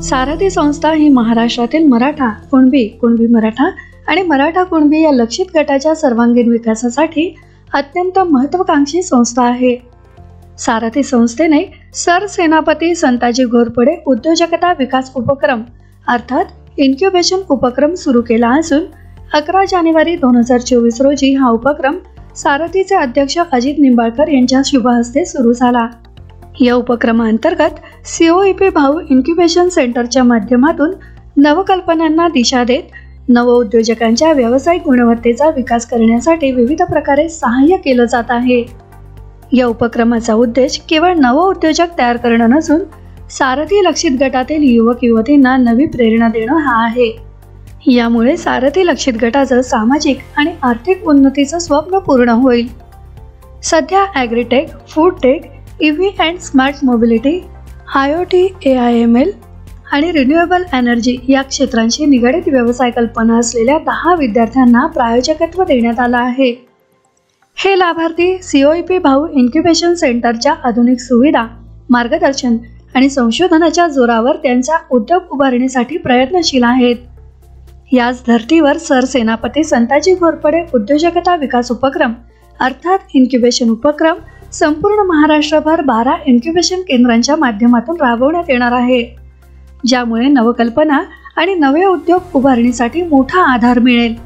सारथी संस्था ही महाराष्ट्रातील मराठा, कुणबी मराठा आणि मराठा कुणबी या लक्षित गटाच्या सर्वांगीण विकासासाठी अत्यंत महत्त्वाकांक्षी संस्था आहे. सारथी संस्थेने सरसेनापती संताजी घोरपडे उद्योजकता विकास उपक्रम अर्थात इन्क्युबेशन उपक्रम सुरू केला असून 11 जानेवारी 2024 रोजी हा उपक्रम सारथीचे अध्यक्ष अजित निंबाळकर यांच्या शुभ हस्ते सुरू झाला. या उपक्रमाअंतर्गत COEP भाऊ इन्क्युबेशन सेंटरच्या माध्यमातून नवकल्पनांना दिशा देत नवउद्योजकांच्या व्यावसायिक गुणवत्तेचा विकास करण्यासाठी विविध प्रकारे सहाय्य केलं जात आहे. या उपक्रमाचा उद्देश केवळ नवउद्योजक तयार करणं नसून सारथी लक्षित गटातील युवक युवतींना नवी प्रेरणा देणं हा आहे. यामुळे सारथी लक्षित गटाचं सामाजिक आणि आर्थिक उन्नतीचं स्वप्न पूर्ण होईल. सध्या agritech, food tech, EV and smart mobility, IoT, AIML आणि रिन्युएबल एनर्जी या क्षेत्रांशी निगडित व्यवसाय कल्पना असलेल्या 10 विद्यार्थ्यांना प्रायोजकत्व देण्यात आलं आहे. हे लाभार्थी COEP भाऊ इन्क्युबेशन सेंटरच्या आधुनिक सुविधा, मार्गदर्शन आणि संशोधनाच्या जोरावर त्यांचा उद्योग उभारणीसाठी प्रयत्नशील आहेत. याच धर्तीवर सरसेनापती संताजी घोरपडे उद्योजकता विकास उपक्रम अर्थात इन्क्युबेशन उपक्रम संपूर्ण महाराष्ट्रभर 12 इन्क्युबेशन केंद्रांच्या माध्यमातून राबवण्यात येणार आहे, ज्यामुळे नवकल्पना आणि नवे उद्योग उभारणीसाठी मोठा आधार मिळेल.